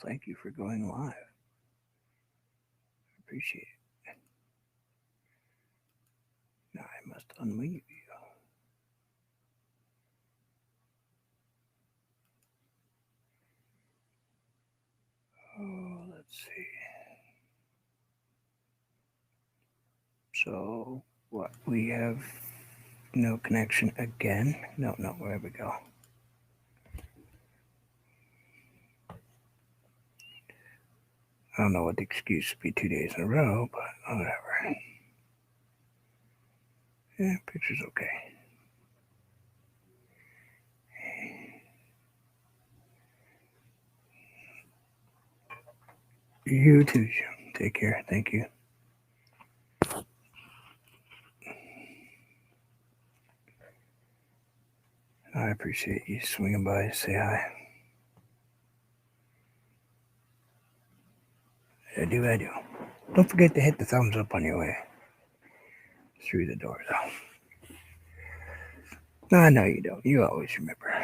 Thank you for going live. Appreciate it. Now I must unmute you. Oh, let's see. So, what? We have no connection again? No, there we go. I don't know what the excuse would be 2 days in a row, but whatever. Yeah, picture's okay. You too, Jim. Take care. Thank you. I appreciate you swinging by to say hi. I do. Don't forget to hit the thumbs up on your way through the door, though. No, I know you don't. You always remember.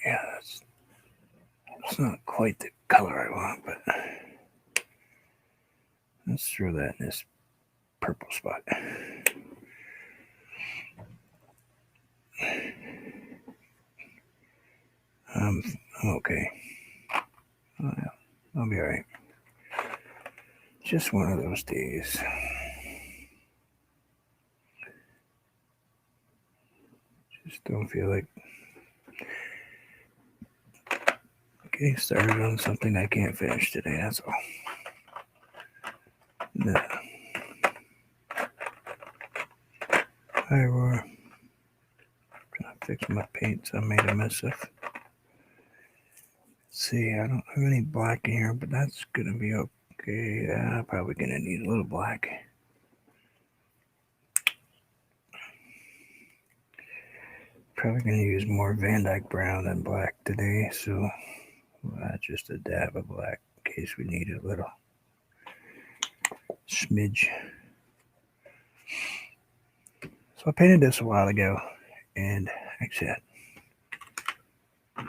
Yeah, it's not quite the color I want, but let's throw that in this purple spot. I'm okay. Oh, yeah, I'll be alright. Just one of those days. Just don't feel like getting started on something I can't finish today, that's all. No. Hi, Aurora. Trying to fix my paints I made a mess of. Let's see, I don't have any black in here, but that's gonna be okay. Probably gonna need a little black. Probably gonna use more Van Dyke brown than black today, so just a dab of black in case we need a little smidge. So I painted this a while ago, and like I said,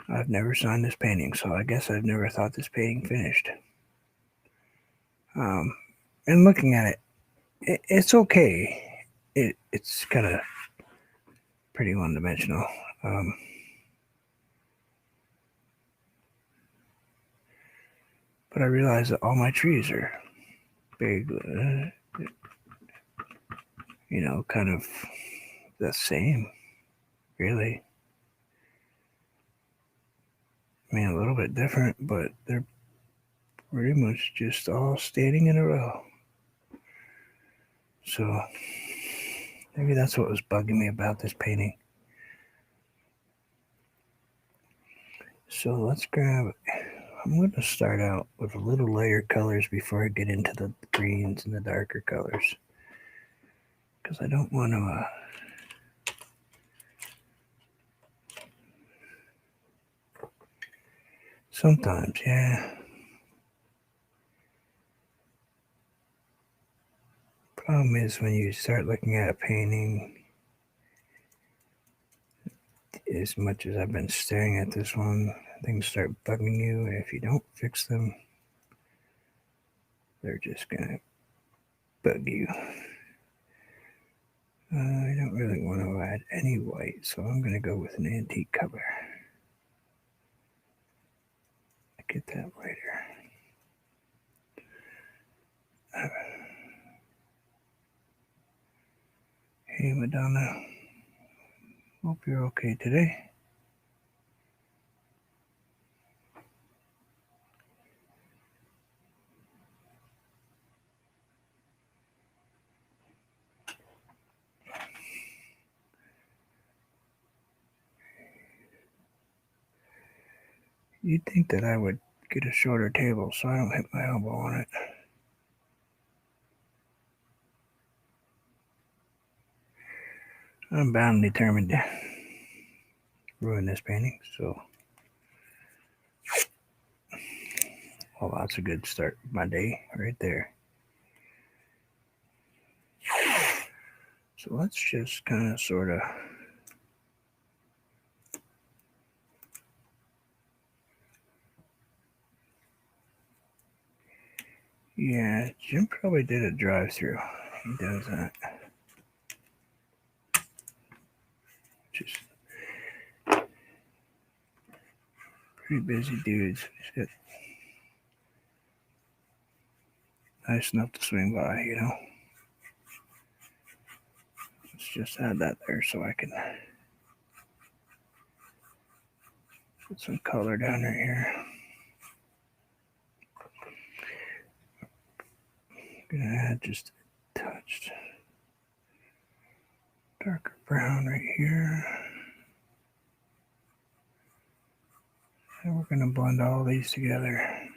I've never signed this painting, so I guess I've never thought this painting finished. And looking at it's okay. It's kind of pretty one-dimensional. But I realize that all my trees are big, kind of the same, really. I mean, a little bit different, but they're pretty much just all standing in a row. So maybe that's what was bugging me about this painting. So let's grab, I'm going to start out with a little lighter colors before I get into the greens and the darker colors. Because I don't want to, sometimes, yeah. Problem is when you start looking at a painting, as much as I've been staring at this one, things start bugging you, and if you don't fix them, they're just gonna bug you. I don't really want to add any white, so I'm gonna go with an antique color. Get that lighter. Hey, Madonna. Hope you're okay today. You'd think that I would get a shorter table so I don't hit my elbow on it. I'm bound and determined to ruin this painting, so well, that's a good start of my day right there. So let's just kind of sort of yeah, Jim probably did a drive-through. He does that. Just pretty busy dudes. He's got nice enough to swing by, you know. Let's just add that there so I can put some color down right here. I'm gonna add just a touch darker brown right here. And we're gonna blend all these together.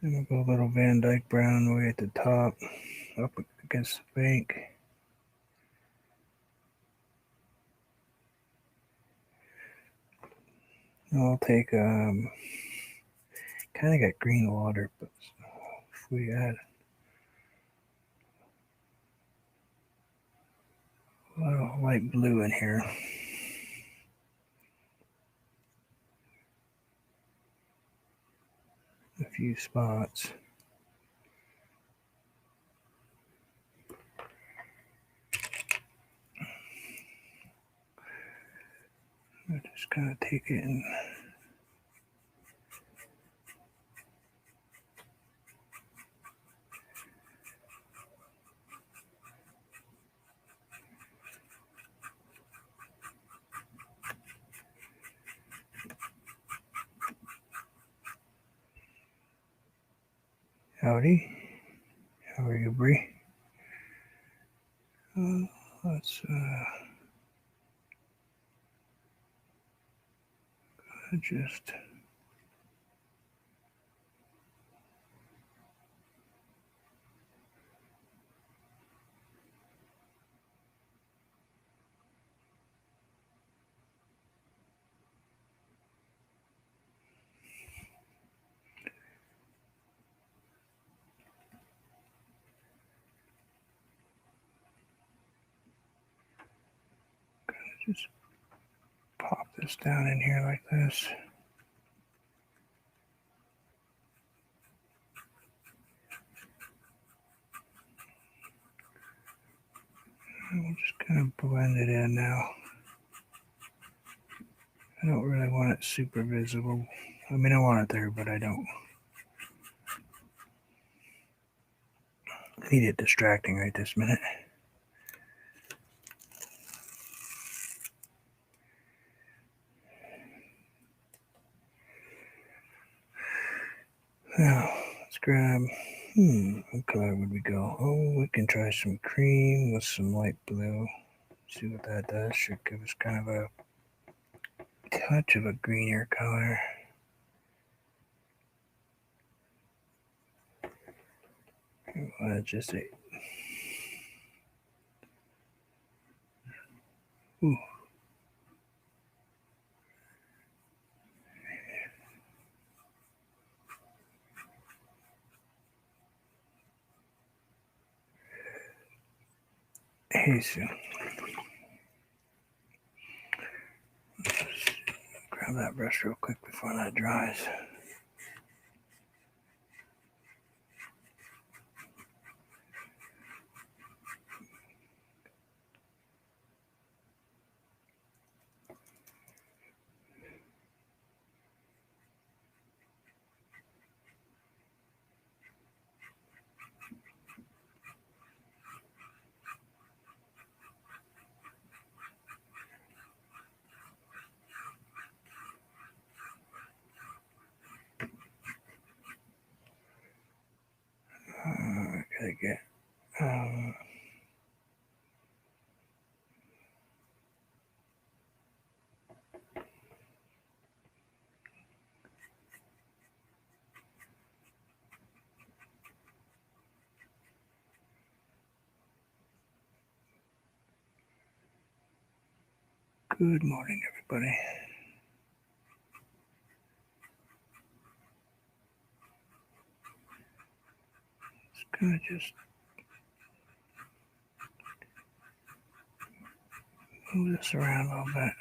And we'll go a little Van Dyke brown way at the top, up against the bank. And I'll take kind of got green water, but if we add a little light blue in here, a few spots. I just kind of take it and howdy. How are you, Bree? Let's just pop this down in here like this. And we'll just kind of blend it in now. I don't really want it super visible. I mean, I want it there, but I don't need it distracting right this minute. Now, let's grab, what color would we go? Oh, we can try some cream with some light blue. See what that does. Should give us kind of a touch of a greenier color. Just a, ooh. Hey, Sue. Grab that brush real quick before that dries. Gotta get, good morning, everybody. It's kind of just move this around a little bit.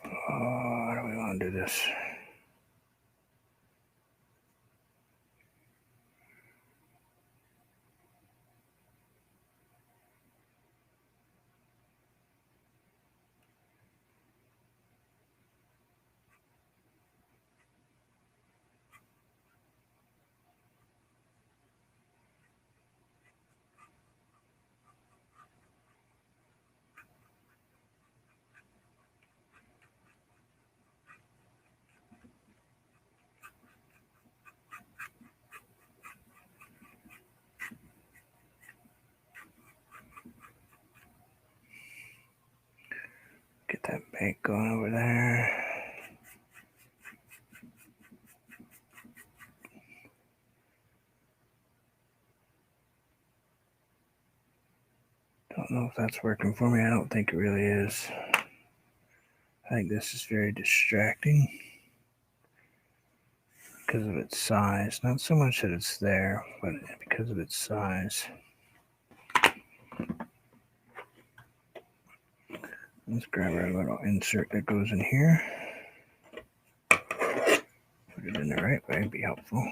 Oh, how do we want to do this? Get that paint going over there. Don't know if that's working for me. I don't think it really is. I think this is very distracting because of its size. Not so much that it's there, but because of its size. Let's grab our little insert that goes in here. Put it in the right way would be helpful.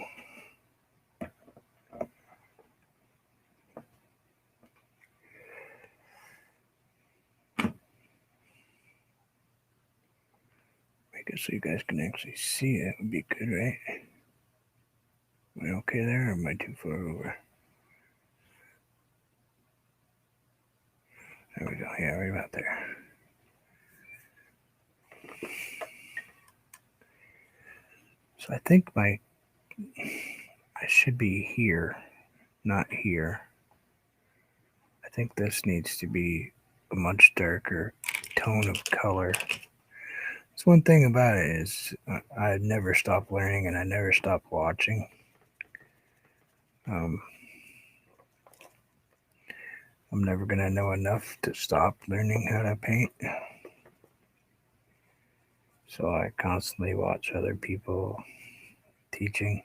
Make it so you guys can actually see it would be good, right? Am I okay there, or am I too far over? There we go. Yeah, right about there. So I think I should be here, not here. I think this needs to be a much darker tone of color. That's one thing about it is I never stop learning and I never stop watching. I'm never going to know enough to stop learning how to paint. So I constantly watch other people teaching.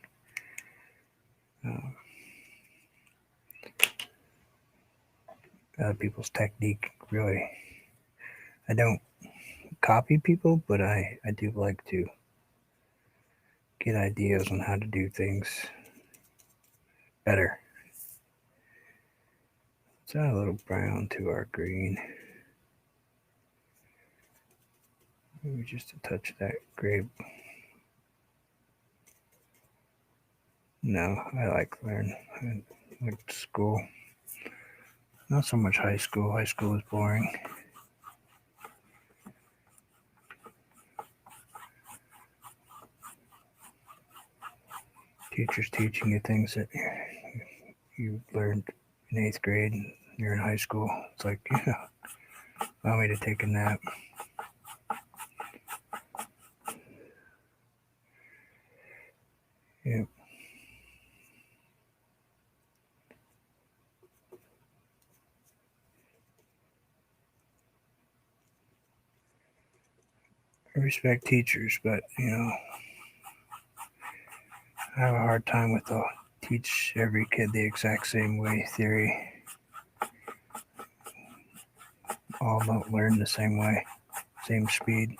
Other people's technique, really. I don't copy people, but I do like to get ideas on how to do things better. Let's add a little brown to our green. Maybe just a touch of that grape. No, I like learn. I went to school. Not so much high school. High school was boring. Teachers teaching you things that you learned in 8th grade and you're in high school. It's like, yeah, allow me to take a nap. Yep. I respect teachers, but I have a hard time with the teach every kid the exact same way theory. All don't learn the same way, same speed.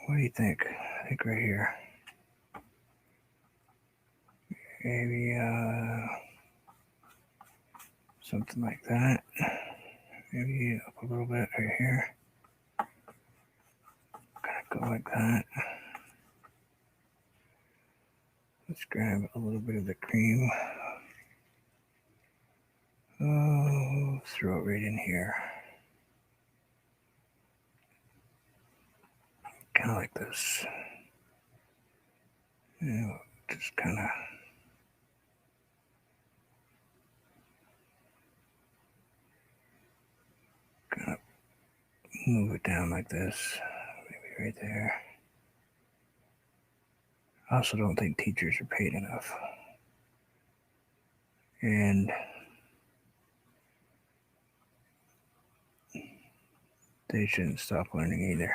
What do you think? I think right here. Maybe something like that. Maybe up a little bit right here. Kind of go like that. Let's grab a little bit of the cream. Oh, throw it right in here. Kind of like this. just kind of move it down like this, maybe right there. I also don't think teachers are paid enough, and they shouldn't stop learning either.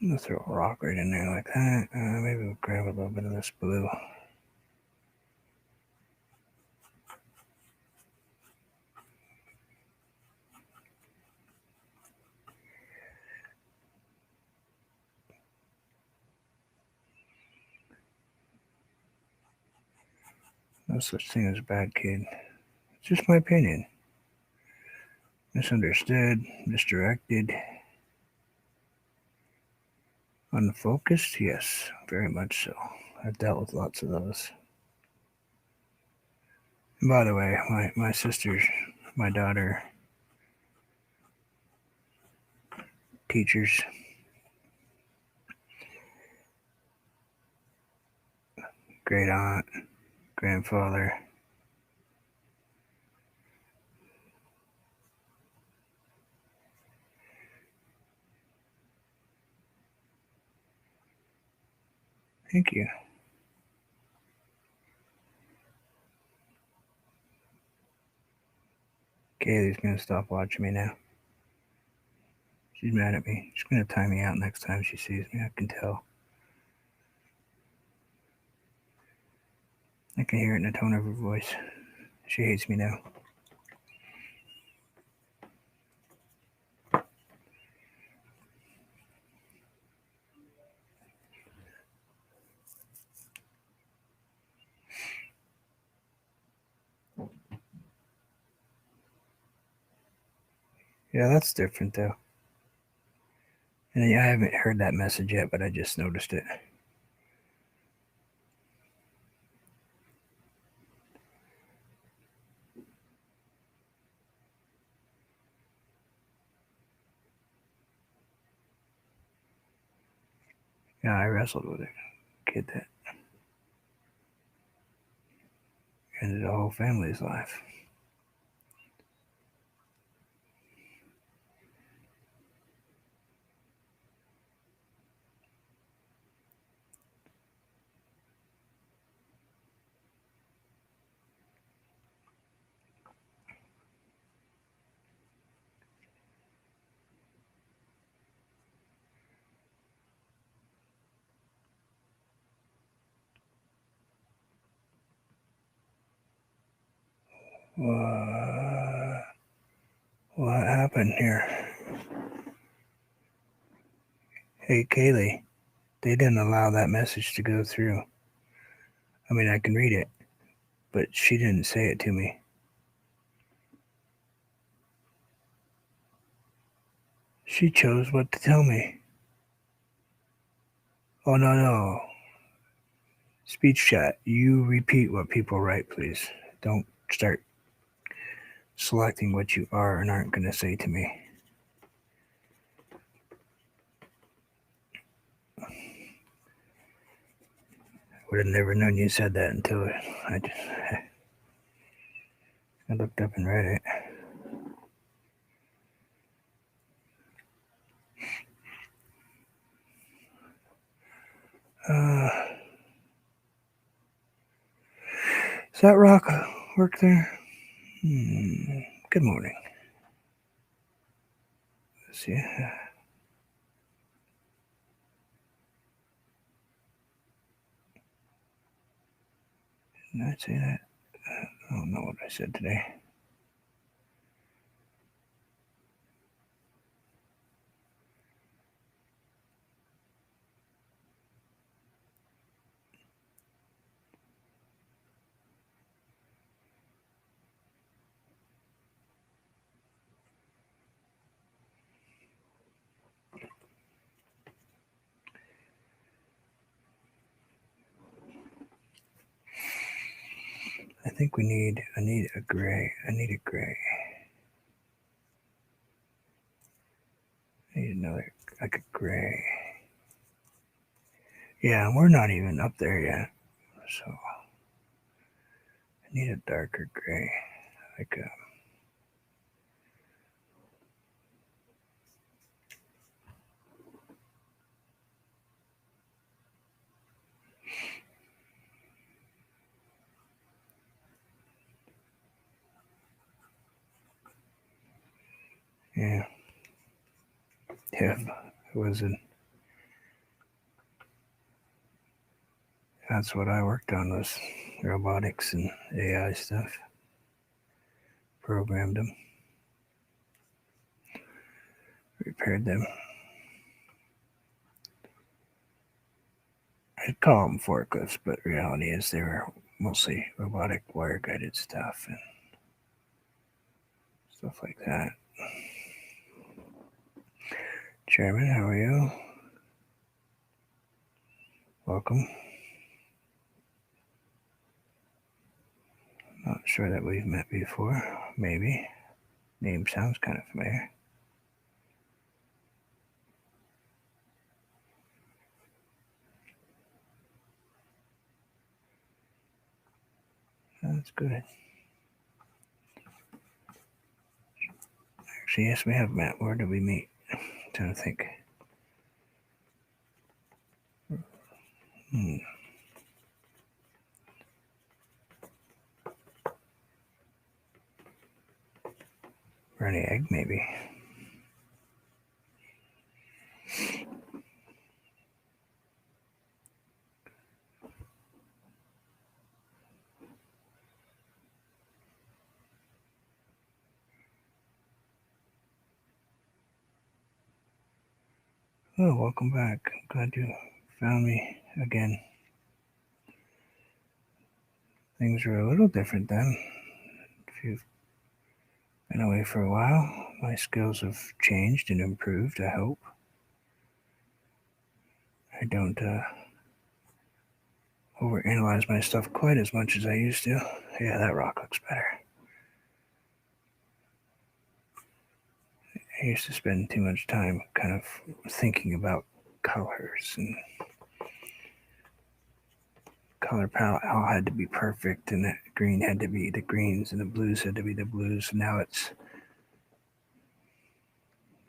I'm gonna throw a rock right in there like that. Maybe we'll grab a little bit of this blue. No such thing as a bad kid. It's just my opinion. Misunderstood, misdirected, unfocused? Yes, very much so. I've dealt with lots of those. And by the way, my sister's, my daughter, teachers, great aunt, grandfather. Thank you. Kaylee's gonna stop watching me now. She's mad at me. She's gonna time me out next time she sees me. I can tell. I can hear it in the tone of her voice. She hates me now. Yeah, that's different though. And I haven't heard that message yet, but I just noticed it. Yeah, I wrestled with a kid that ended a whole family's life. What happened here? Hey, Kaylee, they didn't allow that message to go through. I mean, I can read it, but she didn't say it to me. She chose what to tell me. Oh, no. Speech chat. You repeat what people write, please. Don't start selecting what you are and aren't going to say to me. Would have never known you said that until I looked up and read it. Is that rock work there? Good morning. Let's see. Did I say that? I don't know what I said today. I think I need a gray. I need a gray. I need another, like a gray. Yeah, we're not even up there yet. So I need a darker gray. Like a, yeah. Yeah, it was an, that's what I worked on was robotics and AI stuff. Programmed them, repaired them. I'd call them forklifts, but reality is they were mostly robotic wire guided stuff and stuff like that. Chairman, how are you? Welcome. Not sure that we've met before. Maybe. Name sounds kind of familiar. That's good. Actually, yes, we have met. Where did we meet? I'm trying to think. Bernie Egg, maybe. Oh, welcome back. I'm glad you found me again. Things are a little different then. If you've been away for a while, my skills have changed and improved, I hope. I don't overanalyze my stuff quite as much as I used to. Yeah, that rock looks better. I used to spend too much time kind of thinking about colors and color palette all had to be perfect, and the green had to be the greens and the blues had to be the blues. Now it's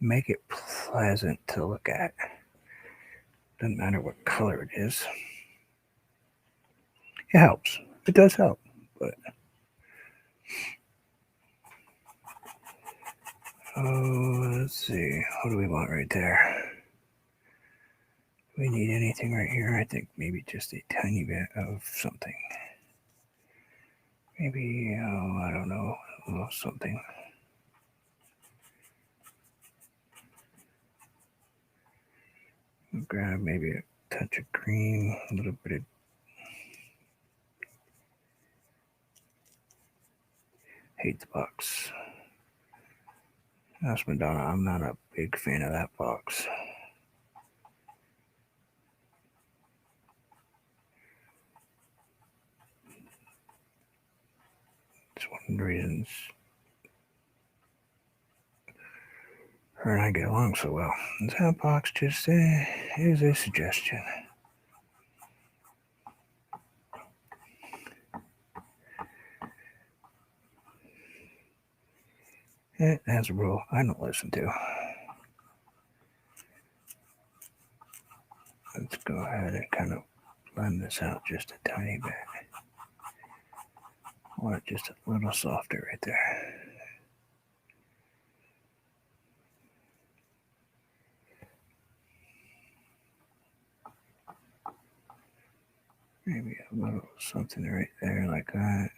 make it pleasant to look at. Doesn't matter what color it is. It helps. It does help. But let's see. What do we want right there? Do we need anything right here? I think maybe just a tiny bit of something. Maybe, I don't know, a little something. Grab maybe a touch of green, a little bit of hate the box. That's Madonna. I'm not a big fan of that box. It's one of the reasons her and I get along so well. That box just is a suggestion. It has a rule I don't listen to. Let's go ahead and kind of blend this out just a tiny bit. I want it just a little softer right there. Maybe a little something right there like that.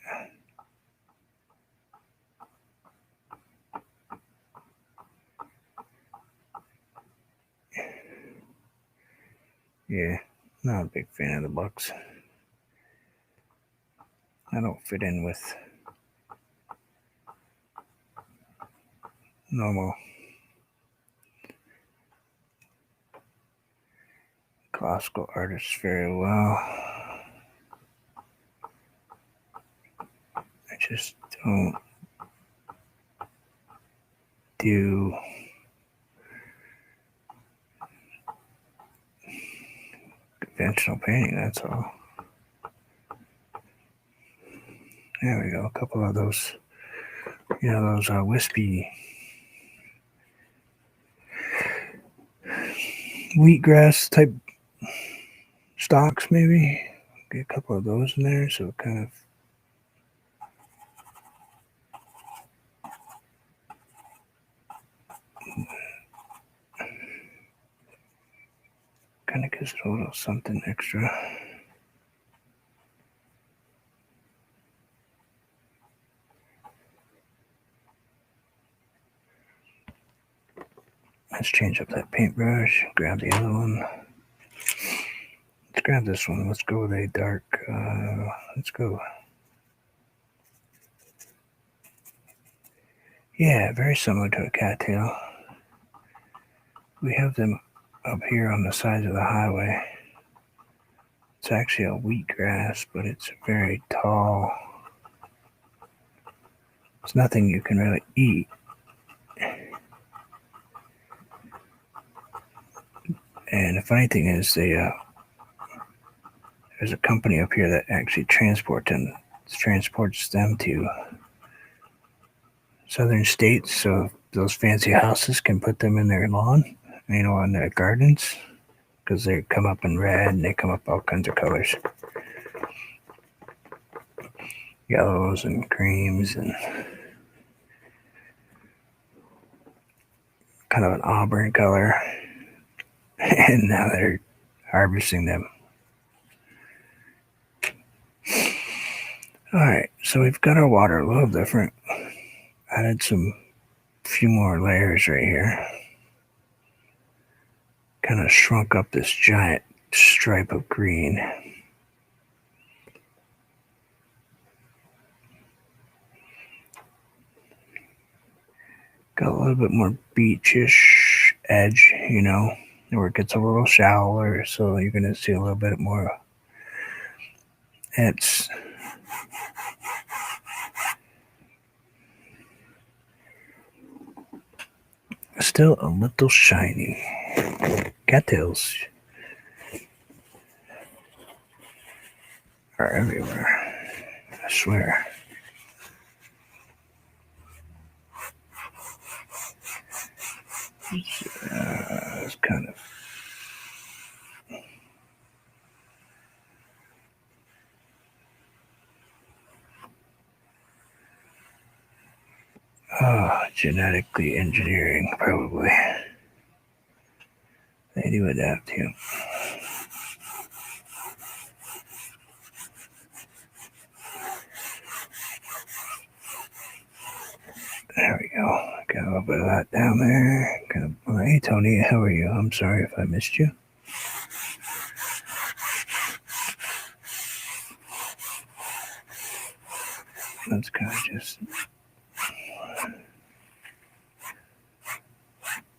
Yeah, not a big fan of the Bucks. I don't fit in with normal classical artists very well. just don't do conventional painting, that's all. There we go, a couple of those, those wispy wheatgrass type stalks, maybe. Get a couple of those in there, so it kind of gives it a little something extra. Let's change up that paintbrush, grab the other one. Let's grab this one. Let's go with a dark, let's go. Yeah, very similar to a cattail. We have them up here on the sides of the highway. It's actually a wheatgrass, but it's very tall. It's nothing you can really eat. And the funny thing is, there's a company up here that actually transports them to southern states, so those fancy houses can put them in their lawn, on their gardens, because they come up in red and they come up all kinds of colors, yellows and creams and kind of an auburn color. And now they're harvesting them. All right, so we've got our water a little different. Added few more layers right here. Kind of shrunk up this giant stripe of green. Got a little bit more beachish edge, where it gets a little shallower, so you're going to see a little bit more. It's still a little shiny. Cattails are everywhere, I swear. It's kind of genetically engineering, probably. They do adapt to. There we go. Got a little bit of that down there. Hey, Tony, how are you? I'm sorry if I missed you. Let's kind of just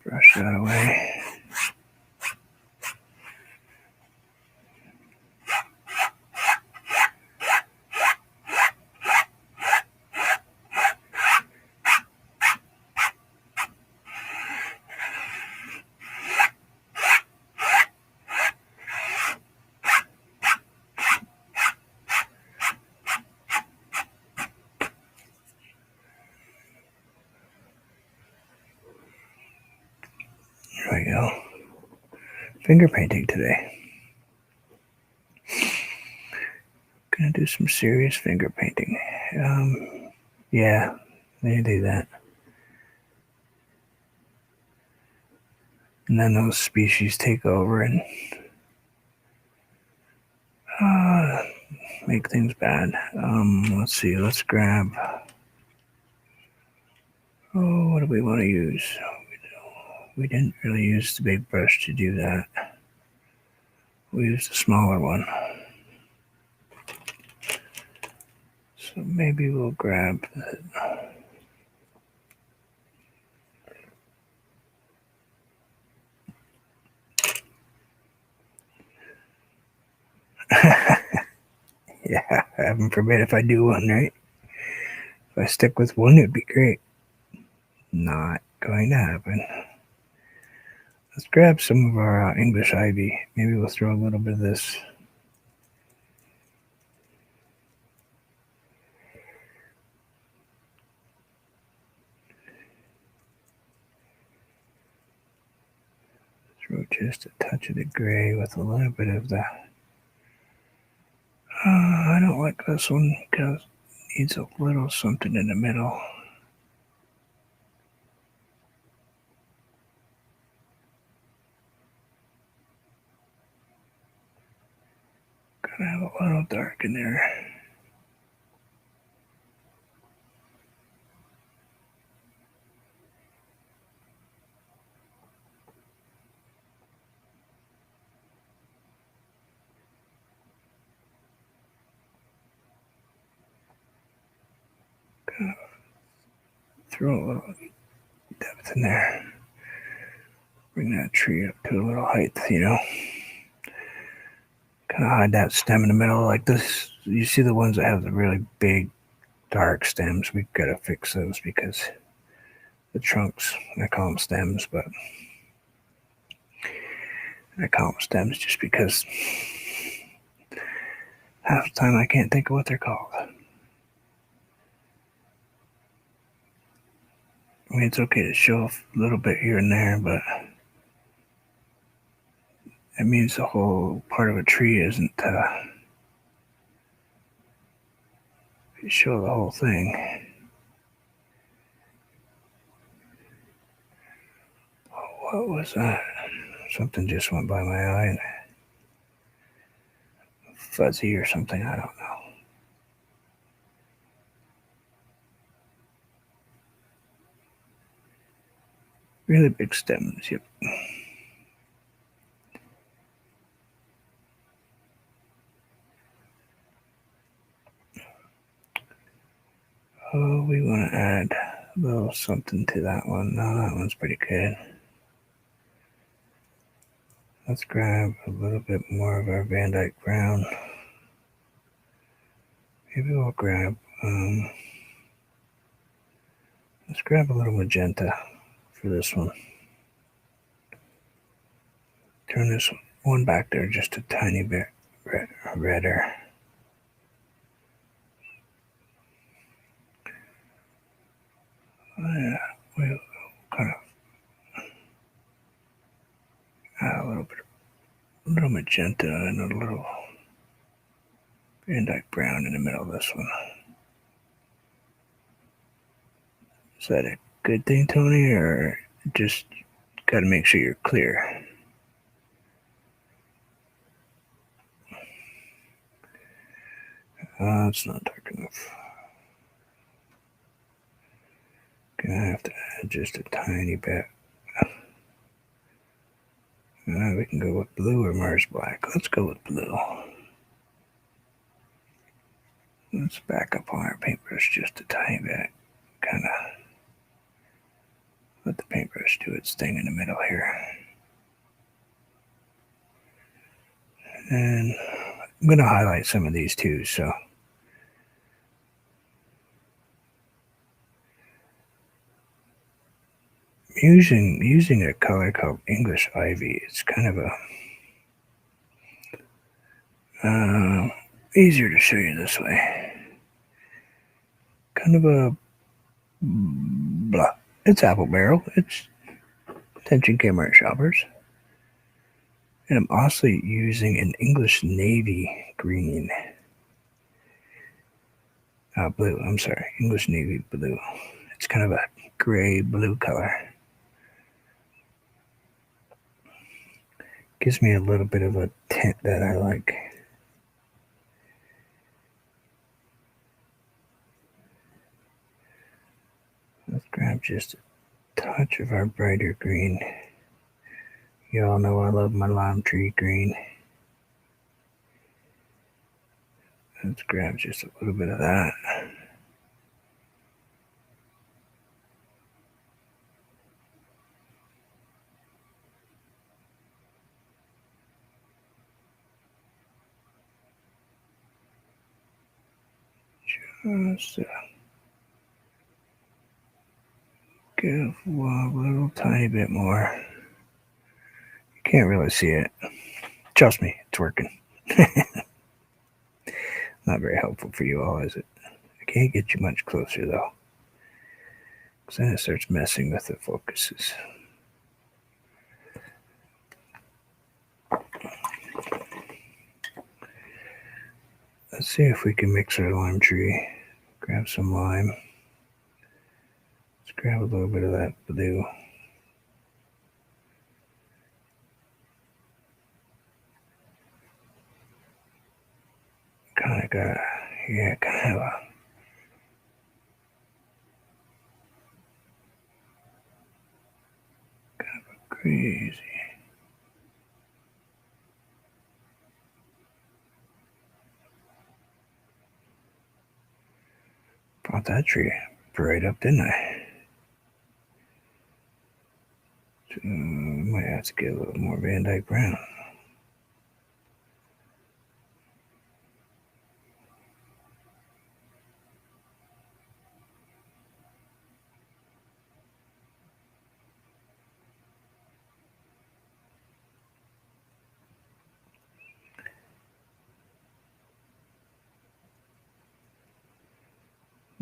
brush that away. There we go. Finger painting today. Gonna do some serious finger painting. Yeah, they do that. And then those species take over and make things bad. Let's see. Let's grab. Oh, what do we want to use? We didn't really use the big brush to do that. We used a smaller one. So maybe we'll grab that. Yeah, heaven forbid if I do one, right? If I stick with one, it'd be great. Not going to happen. Let's grab some of our English ivy. Maybe we'll throw a little bit of this. Throw just a touch of the gray with a little bit of the. I don't like this one because it needs a little something in the middle. Gotta have a little dark in there. Gotta throw a little depth in there. Bring that tree up to a little height, Kind of hide that stem in the middle like this. You see the ones that have the really big, dark stems. We've got to fix those because the trunks, I call them stems, but I call them stems just because half the time I can't think of what they're called. I mean, it's okay to show off a little bit here and there, but it means the whole part of a tree isn't you show the whole thing. What was that? Something just went by my eye and fuzzy or something. I don't know. Really big stems. Yep. Oh, we want to add a little something to that one. No, that one's pretty good. Let's grab a little bit more of our Van Dyke brown. Maybe we'll grab, let's grab a little magenta for this one. Turn this one back there just a tiny bit redder. Yeah, we'll kind of add a little magenta and a little Van Dyke brown in the middle of this one. Is that a good thing, Tony, or just got to make sure you're clear? It's not dark enough. Gonna have to add just a tiny bit. We can go with blue or Mars black. Let's go with blue. Let's back up on our paintbrush just a tiny bit. Kind of let the paintbrush do its thing in the middle here. And I'm going to highlight some of these too. So using a color called English Ivy, it's kind of a easier to show you this way. Kind of a blah. It's apple barrel. It's attention camera shoppers. And I'm also using an English navy green. Blue, I'm sorry, English navy blue. It's kind of a gray blue color. Gives me a little bit of a tint that I like. Let's grab just a touch of our brighter green. You all know I love my lime tree green. Let's grab just a little bit of that. Just give a little tiny bit more. You can't really see it. Trust me, it's working. Not very helpful for you all, is it? I can't get you much closer though, because then it starts messing with the focuses. Let's see if we can mix our lime tree. Grab some lime. Let's grab a little bit of that blue. Kind of got, yeah, kind of a crazy. Brought that tree right up, didn't I? Might have to get a little more Van Dyke Brown.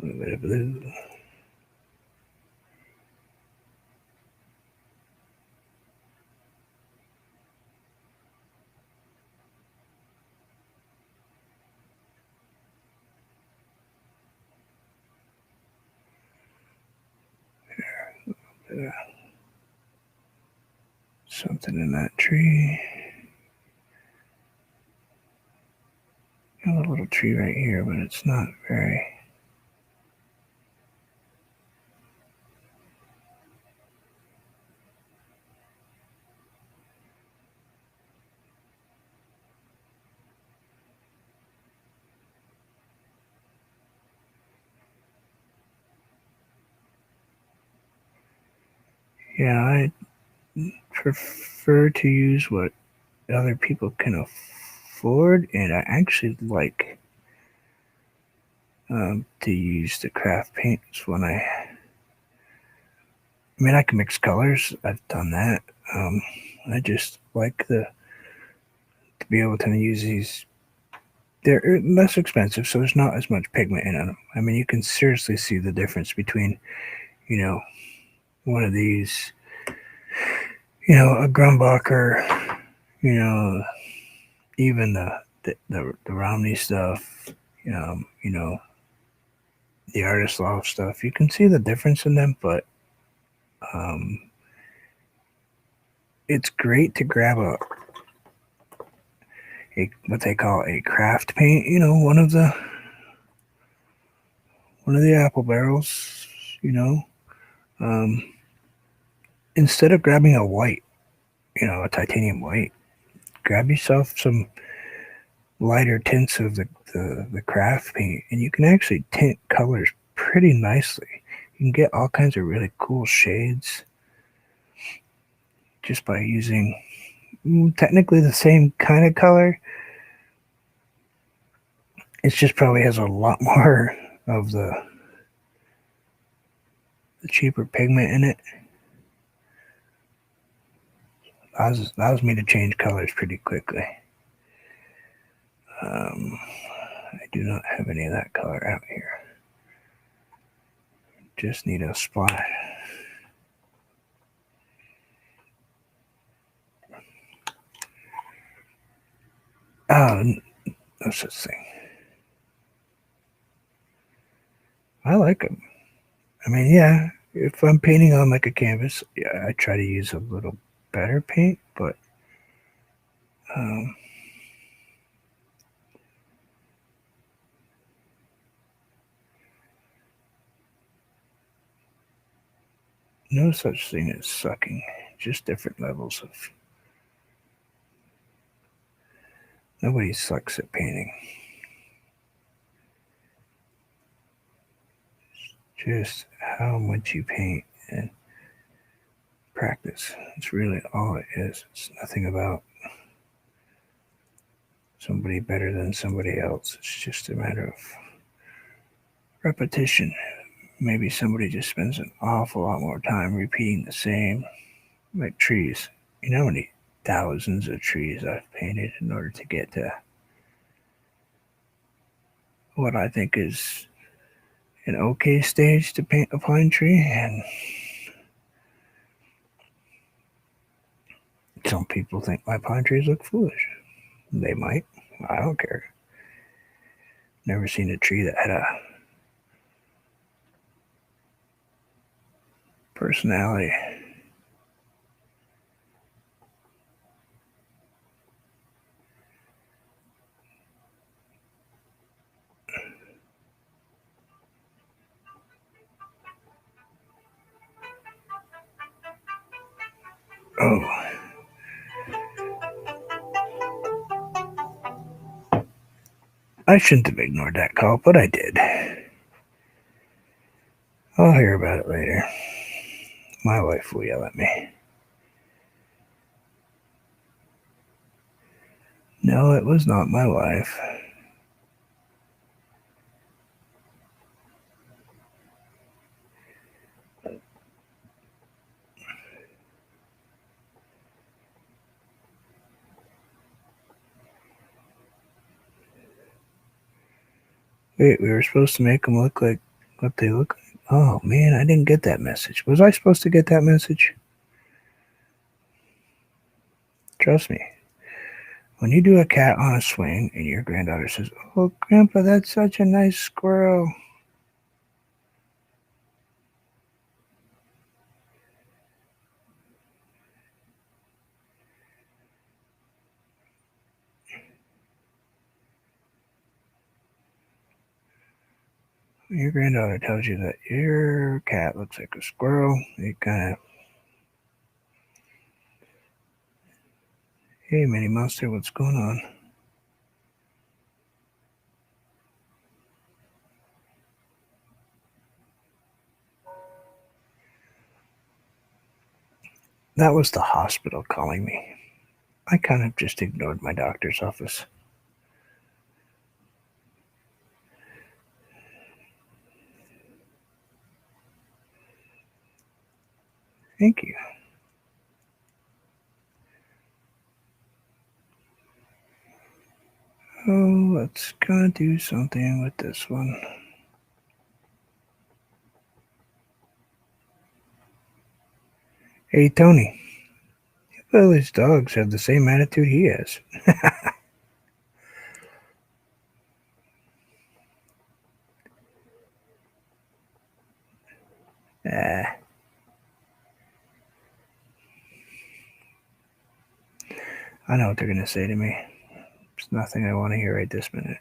A little bit of blue. Something in that tree. Got a little tree right here, but it's not very. Yeah, I prefer to use what other people can afford, and I actually like to use the craft paints when I mean, I can mix colors. I've done that. I just like to be able to use these. They're less expensive, so there's not as much pigment in them. I mean, you can seriously see the difference between, you know, one of these, a Grumbacher, you know, even the Romney stuff, you know, the Artist Loft stuff. You can see the difference in them, but um, it's great to grab a what they call a craft paint. One of the apple barrels. You know, um, instead of grabbing a white, a titanium white, grab yourself some lighter tints of the craft paint, and you can actually tint colors pretty nicely. You can get all kinds of really cool shades just by using technically the same kind of color. It just probably has a lot more of the cheaper pigment in it. Allows me to change colors pretty quickly. I do not have any of that color out here. Just need a splash. Oh, no such thing. I like them. I mean, yeah, if I'm painting on like a canvas, yeah, I try to use a little better paint, but no such thing as sucking. Just different levels of. Nobody sucks at painting. Just how much you paint and practice. It's really all it is. It's nothing about somebody better than somebody else. It's just a matter of repetition, maybe somebody just spends an awful lot more time repeating the same, like trees. You know how many thousands of trees I've painted in order to get to what I think is an okay stage to paint a pine tree, and some people think my pine trees look foolish. They might. I don't care. Never seen a tree that had a personality. Oh, I shouldn't have ignored that call, but I did. I'll hear about it later. My wife will yell at me. No, it was not my wife. Wait, we were supposed to make them look like what they look like? Oh man, I didn't get that message. Was I supposed to get that message? Trust me. When you do a cat on a swing and your granddaughter says, "Oh, Grandpa, that's such a nice squirrel," your granddaughter tells you that your cat looks like a squirrel, it kind of, hey, Minnie Monster, what's going on? That was the hospital calling me. I kind of just ignored my doctor's office. Thank you. Oh, let's go do something with this one. Hey, Tony. Well, his dogs have the same attitude he has. Ah, I know what they're going to say to me. It's nothing I want to hear right this minute.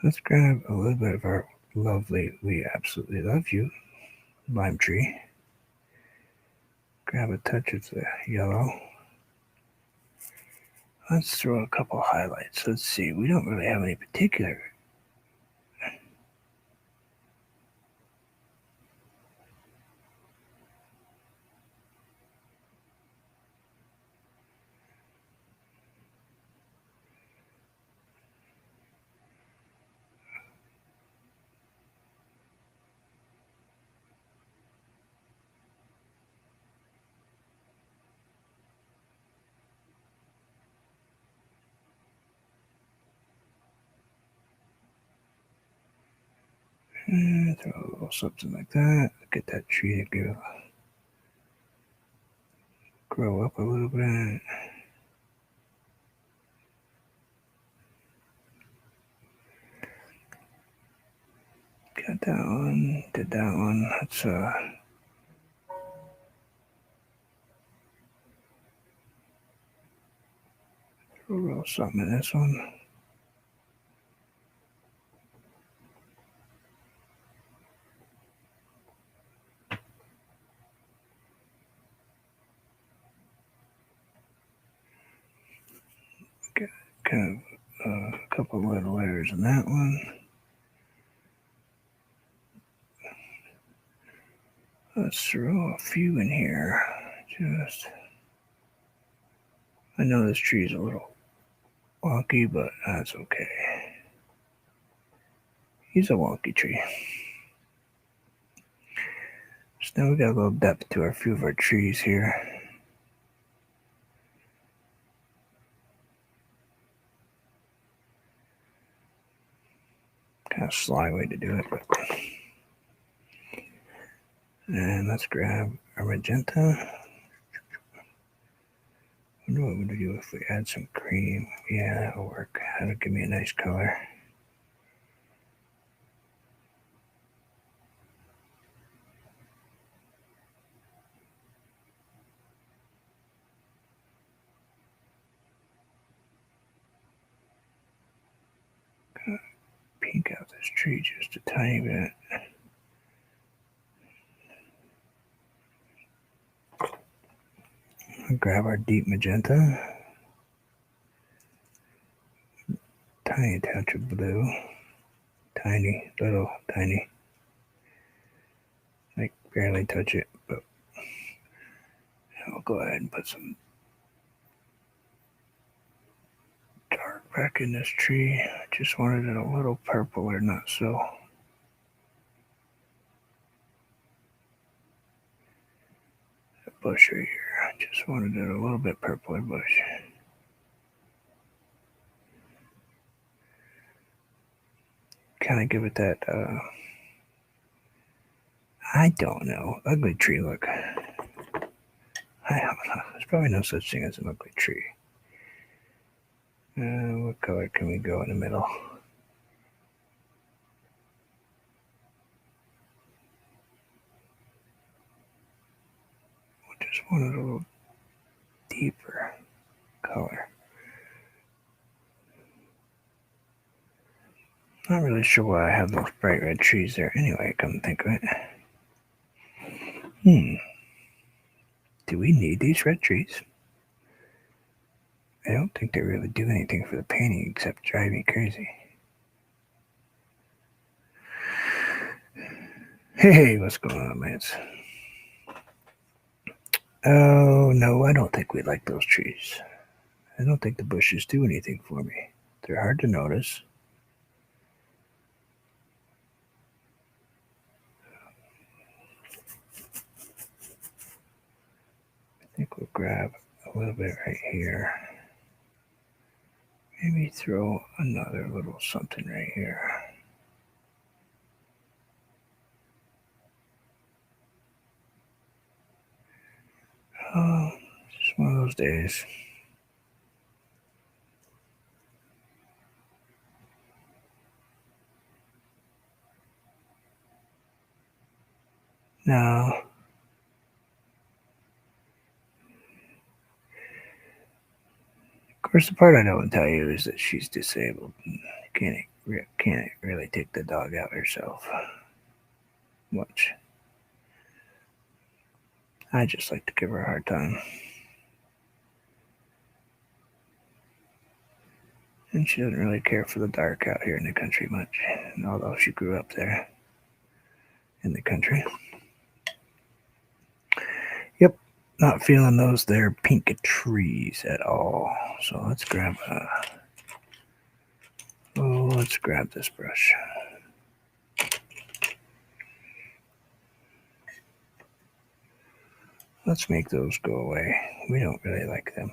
Let's grab a little bit of our lovely "We Absolutely Love You" lime tree. Grab a touch of the yellow. Let's throw a couple highlights. Let's see. We don't really have any particular. Throw a little something like that. Get that tree to grow up a little bit. Got that one. Did that one. Let's throw a little something in this one. kind of a couple little layers in that one. Let's throw a few in here. I know this tree's a little wonky, but that's okay. He's a wonky tree. So now we got a little depth to a few of our trees here. Kind of sly way to do it, but. And let's grab our magenta. I wonder what would we do if we add some cream. Yeah, that'll work. That'll give me a nice color. Pink out this tree just a tiny bit. I'll grab our deep magenta. Tiny touch of blue. Tiny, little, tiny. Like barely touch it, but I'll go ahead and put some dark back in this tree. I just wanted it a little purple or not so. Bush right here. I just wanted it a little bit purpler bush. Kind of give it that, I don't know, ugly tree look. I don't know. There's probably no such thing as an ugly tree. What color can we go in the middle? Just wanted a little deeper color. Not really sure why I have those bright red trees there. Anyway, come to think of it. Do we need these red trees? I don't think they really do anything for the painting except drive me crazy. Hey, what's going on, Lance? Oh, no, I don't think we like those trees. I don't think the bushes do anything for me. They're hard to notice. I think we'll grab a little bit right here. Maybe throw another little something right here. Oh, just one of those days. No. Of course, the part I don't tell you is that she's disabled. Can't really take the dog out herself much. I just like to give her a hard time. And she doesn't really care for the dark out here in the country much, although she grew up there in the country. Yep, not feeling those there pink trees at all. So let's grab let's grab this brush. Let's make those go away. We don't really like them.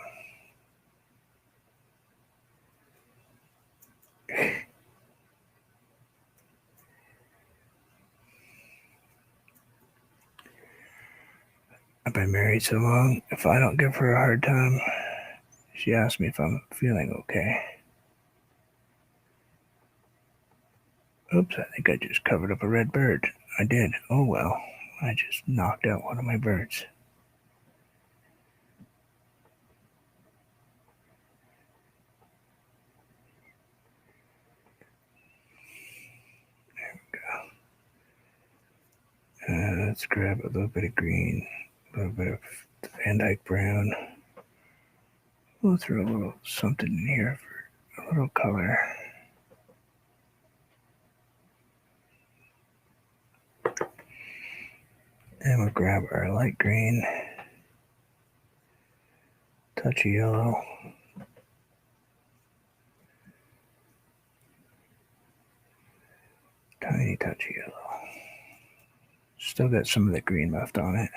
I've been married so long, if I don't give her a hard time, she asks me if I'm feeling okay. Oops, I think I just covered up a red bird. I did. Oh well, I just knocked out one of my birds. There we go. Let's grab a little bit of green, a little bit of Van Dyke brown. We'll throw a little something in here a little color. And we'll grab our light green, touch of yellow, tiny touch of yellow. Still got some of the green left on it.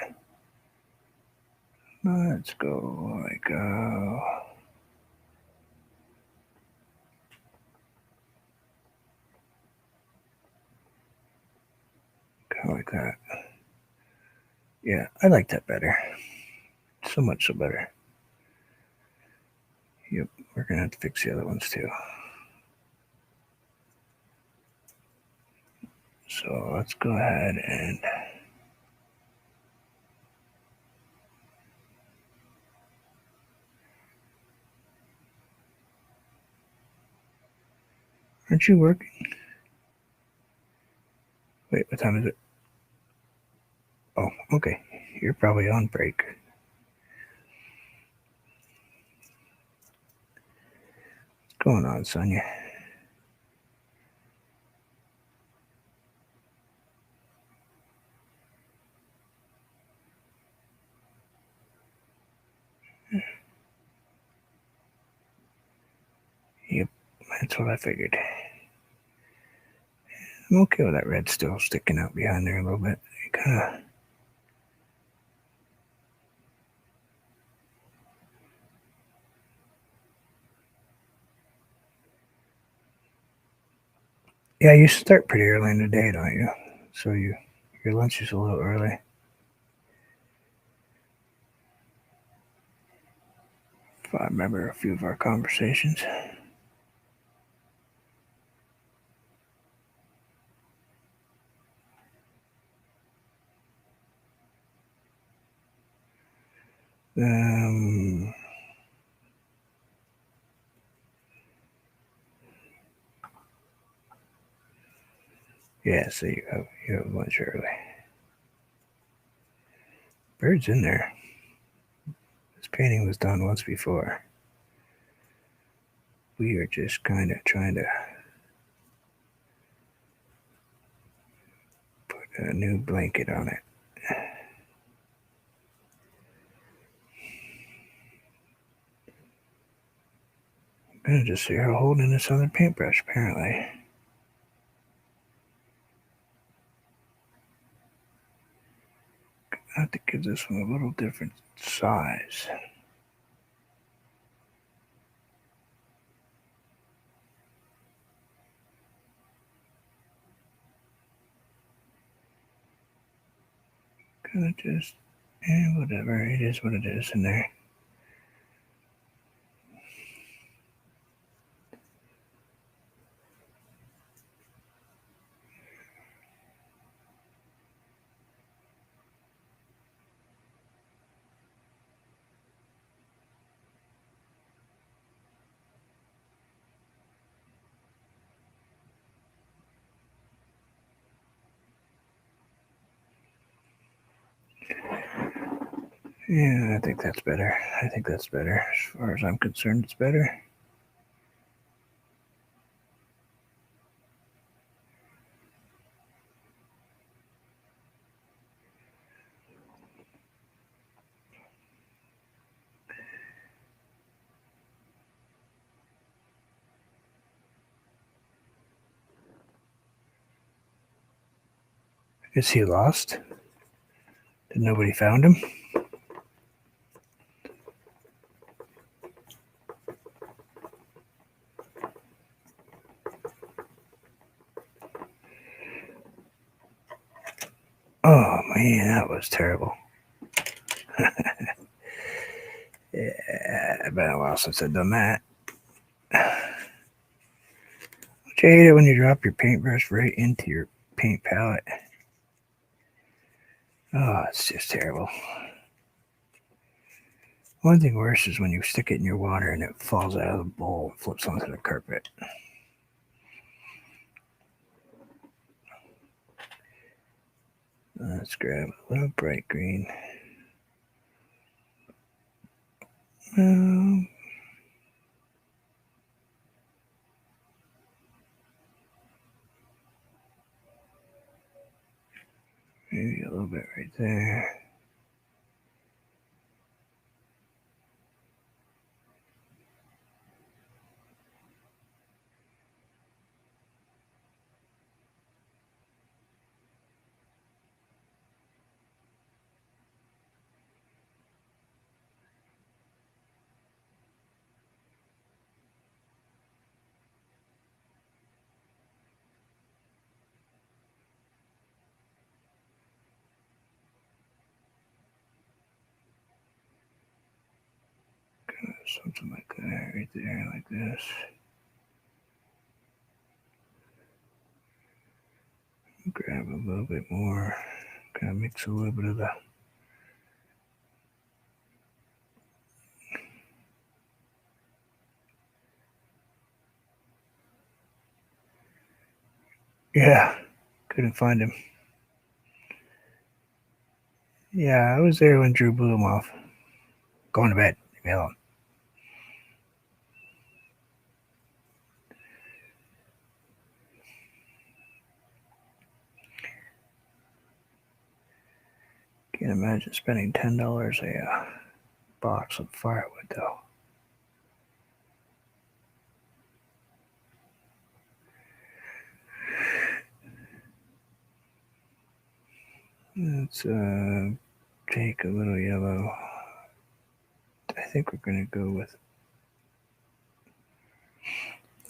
Let's go like kind of like that. Yeah, I like that better. So much so better. Yep, we're gonna have to fix the other ones too. So let's go ahead and aren't you working? Wait, what time is it? Oh, okay. You're probably on break. What's going on, Sonia? Yep, that's what I figured. I'm okay with that red still sticking out behind there a little bit. It kind of. Yeah, you start pretty early in the day, don't you? So your lunch is a little early. If I remember a few of our conversations. Um, yeah, so you have lunch early. Bird's in there. This painting was done once before. We are just kind of trying to put a new blanket on it. I'm gonna just see her holding this other paintbrush, apparently. I have to give this one a little different size. Gonna just, whatever, it is what it is in there. Yeah, I think that's better. I think that's better. As far as I'm concerned, it's better. Is he lost? Did nobody found him? Oh man, that was terrible. Yeah, it's been a while since I've done that. Don't you hate it when you drop your paintbrush right into your paint palette? Oh, it's just terrible. One thing worse is when you stick it in your water and it falls out of the bowl and flips onto the carpet. Let's grab a little bright green. Um, Maybe a little bit right there. Something like that right there, like this. Grab a little bit more. Kind of mix a little bit of the yeah. Couldn't find him. Yeah, I was there when Drew blew him off. Going to bed. Leave me alone. Can't imagine spending $10 a box of firewood though. Let's take a little yellow. I think we're gonna go with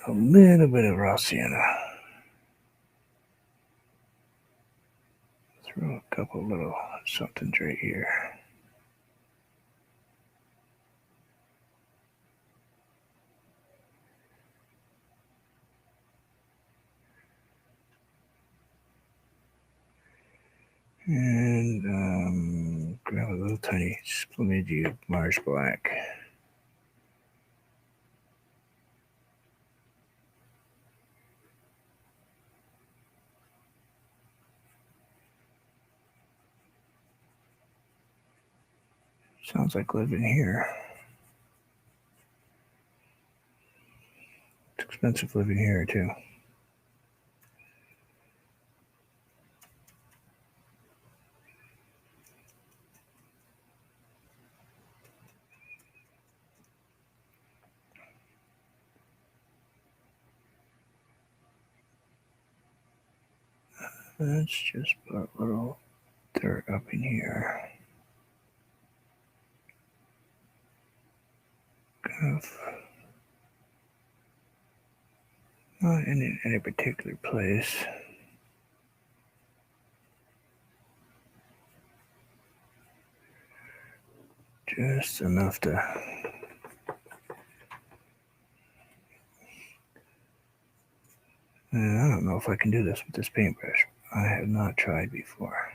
a little bit of raw sienna. Throw a couple little somethings right here. And grab a little tiny splumage of marsh black. Sounds like living here. It's expensive living here too. Let's just put a little dirt up in here. Kind of not in any particular place. Just enough to I don't know if I can do this with this paintbrush. I have not tried before.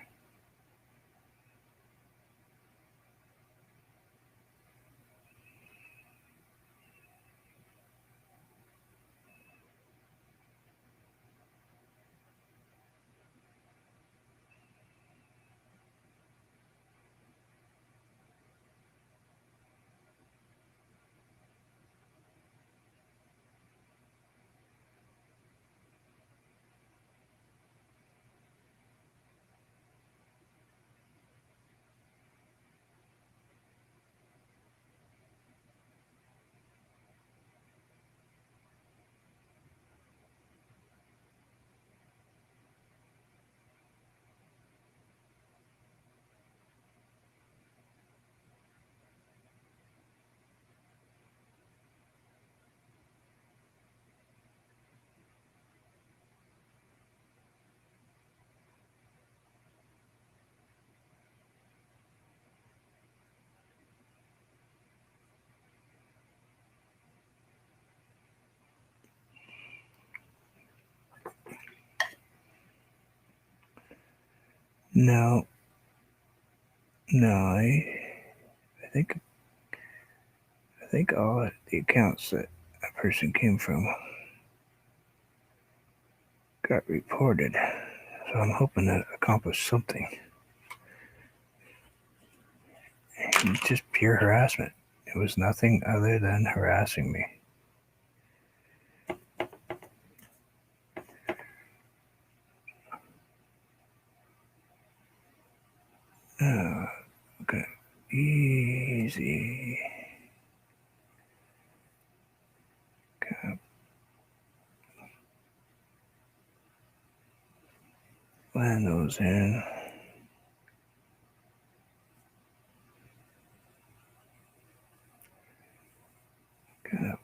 No, I think all the accounts that a person came from got reported. So I'm hoping that accomplished something. It's just pure harassment. It was nothing other than harassing me. Okay. Easy. Okay. Blend those in. Kind of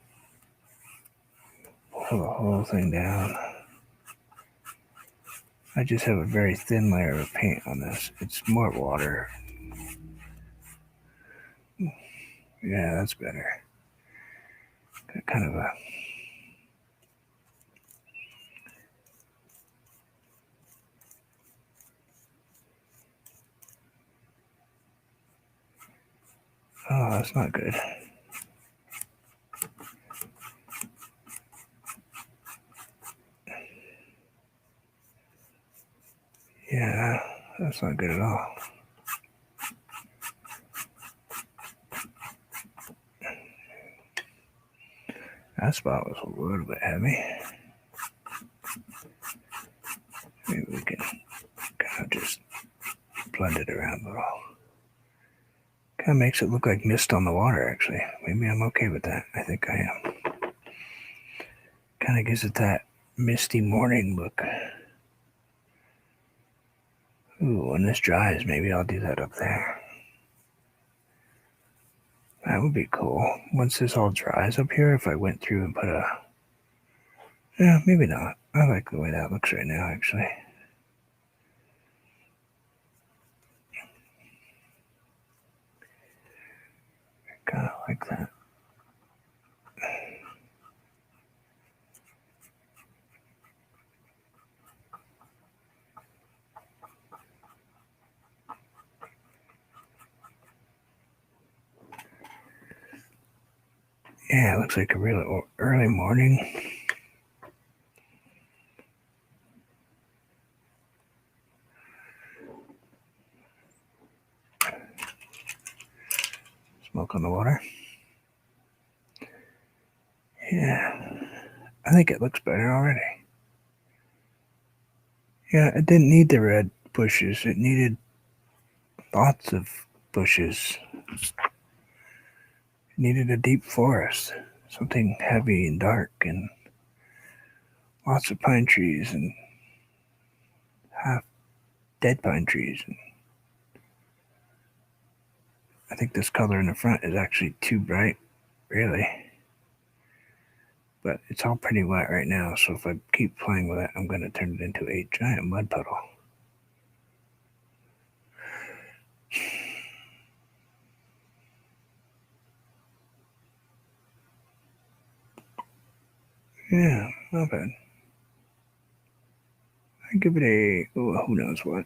pull the whole thing down. I just have a very thin layer of paint on this. It's more water. Yeah, that's better. Got kind of a oh, that's not good. Yeah, that's not good at all. That spot was a little bit heavy. Maybe we can kind of just blend it around a little. Kind of makes it look like mist on the water, actually. Maybe I'm okay with that. I think I am. Kind of gives it that misty morning look. Ooh, when this dries, maybe I'll do that up there. That would be cool. Once this all dries up here, if I went through and put a... Yeah, maybe not. I like the way that looks right now, actually. Kind of like that. Yeah, it looks like a really early morning. Smoke on the water. Yeah, I think it looks better already. Yeah, it didn't need the red bushes. It needed lots of bushes. It needed a deep forest, something heavy and dark, and lots of pine trees and half dead pine trees. And I think this color in the front is actually too bright, really. But it's all pretty wet right now, so if I keep playing with it, I'm going to turn it into a giant mud puddle. Yeah, not bad. I give it a, oh, who knows what.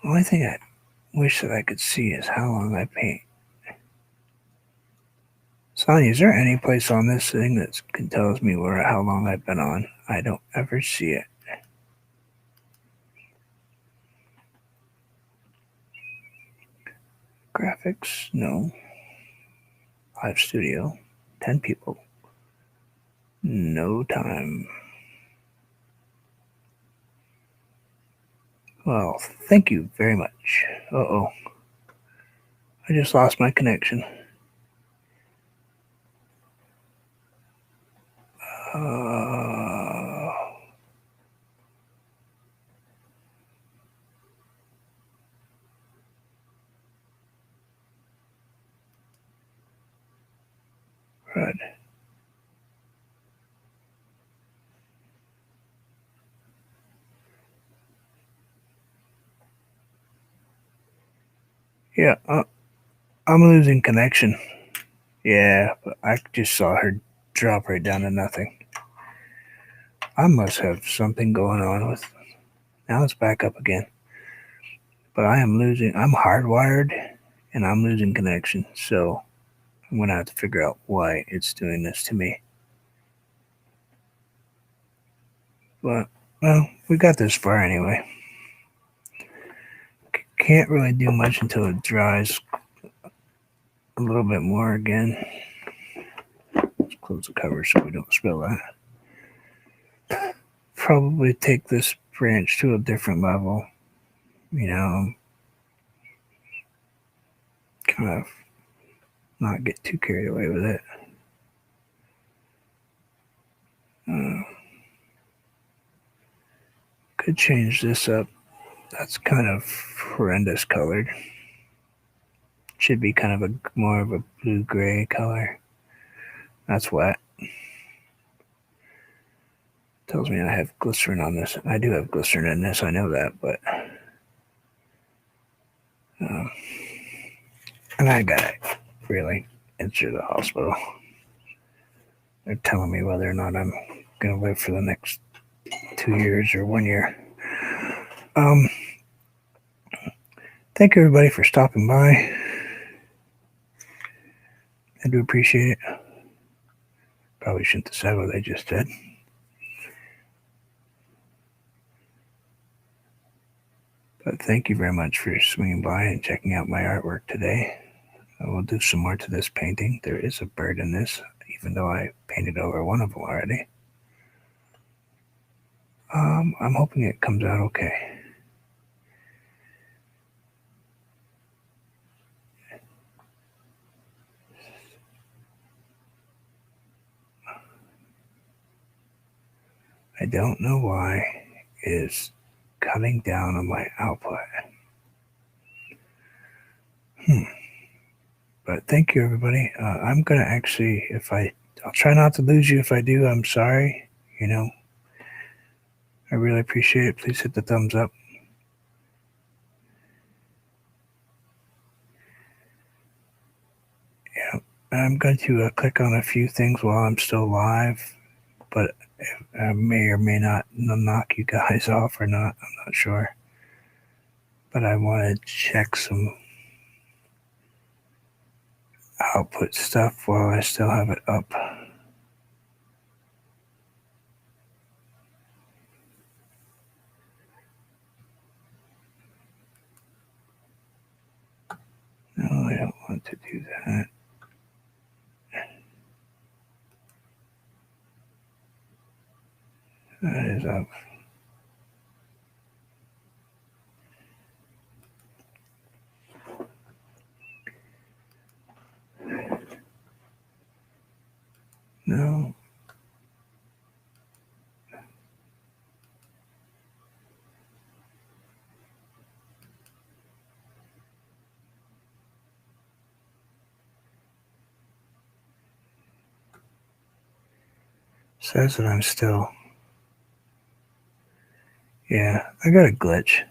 The only thing I wish that I could see is how long I paint. Sonny, is there any place on this thing that tells me how long I've been on? I don't ever see it. Graphics, no. Live studio, 10 people. No time. Well, thank you very much. Uh-oh. I just lost my connection. Right. Yeah, I'm losing connection. Yeah, but I just saw her drop right down to nothing. I must have something going on with... Now it's back up again. But I'm hardwired, and I'm losing connection. So I'm going to have to figure out why it's doing this to me. But, well, we got this far anyway. Can't really do much until it dries a little bit more again. Let's close the cover so we don't spill that. Probably take this branch to a different level. Kind of not get too carried away with it. Could change this up. That's kind of horrendous colored. Should be kind of more of a blue-gray color. That's wet. Tells me I have glycerin on this. I do have glycerin in this. I know that, but and I got it really enter the hospital. They're telling me whether or not I'm gonna live for the next 2 years or 1 year. Thank you everybody for stopping by. I do appreciate it. Probably shouldn't have said what I just did. But thank you very much for swinging by and checking out my artwork today. I will do some more to this painting. There is a bird in this, even though I painted over one of them already. I'm hoping it comes out okay. I don't know why it is cutting down on my output. But thank you, everybody. I'm gonna actually, I'll try not to lose you. If I do, I'm sorry. I really appreciate it. Please hit the thumbs up. Yeah, I'm going to click on a few things while I'm still live, but I may or may not knock you guys off or not. I'm not sure. But I want to check some output stuff while I still have it up. No, I don't want to do that. That is up. No. Says that I'm still. Yeah, I got a glitch.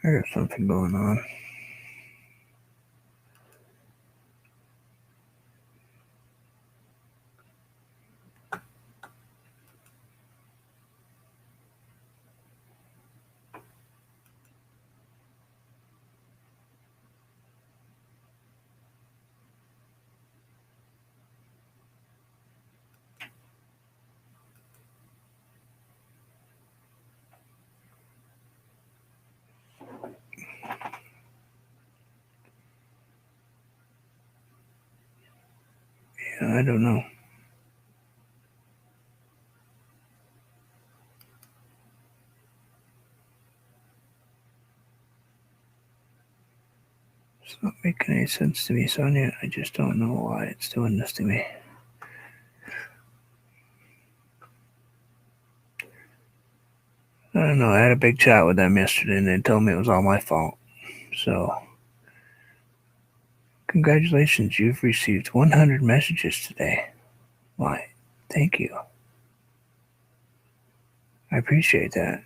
I got something going on. Yeah, I don't know. It's not making any sense to me, Sonia. I just don't know why it's doing this to me. I don't know. I had a big chat with them yesterday and they told me it was all my fault. So, congratulations. You've received 100 messages today. Why? Thank you. I appreciate that.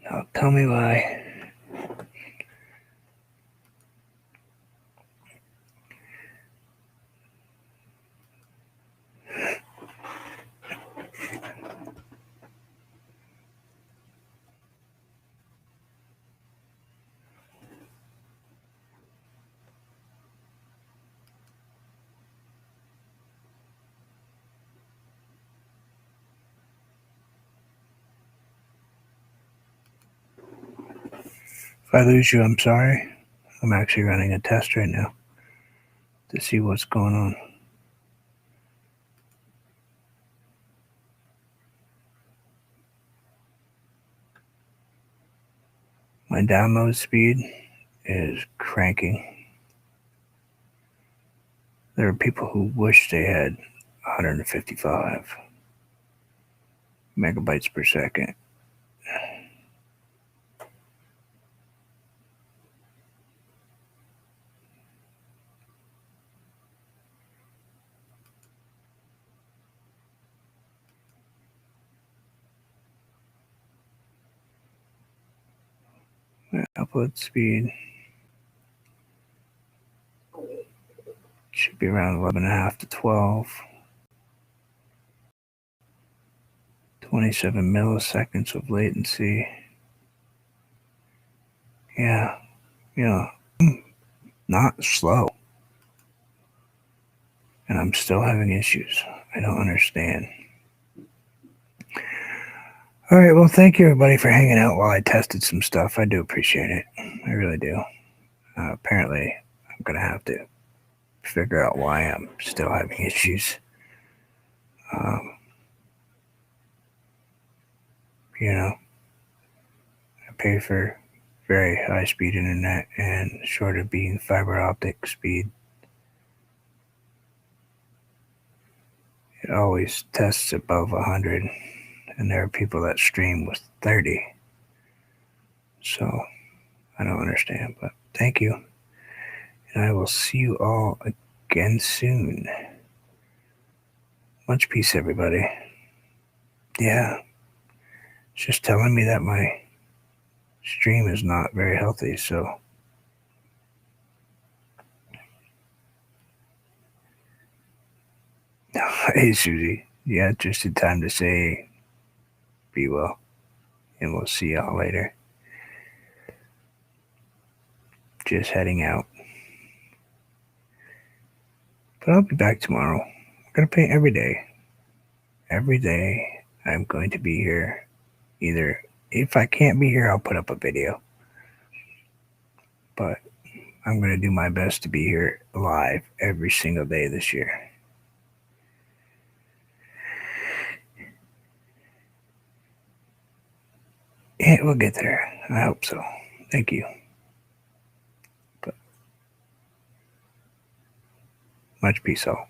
Now, tell me why. I lose you, I'm sorry. I'm actually running a test right now to see what's going on. My download speed is cranking. There are people who wish they had 155 megabytes per second. Upload speed should be around 11.5 to 12. 27 milliseconds of latency. Yeah, not slow. And I'm still having issues. I don't understand. All right, well, thank you everybody for hanging out while I tested some stuff. I do appreciate it. I really do. Apparently, I'm going to have to figure out why I'm still having issues. I pay for very high speed internet, and short of being fiber optic speed, it always tests above 100, and there are people that stream with 30. So I don't understand, but thank you. And I will see you all again soon. Much peace, everybody. Yeah, it's just telling me that my stream is not very healthy, so. Hey, Susie. Yeah, just in time to say be well, and we'll see y'all later. Just heading out. But I'll be back tomorrow. I'm going to paint every day. Every day I'm going to be here. Either if I can't be here, I'll put up a video. But I'm going to do my best to be here live every single day this year. Yeah, we'll get there. I hope so. Thank you. But much peace all.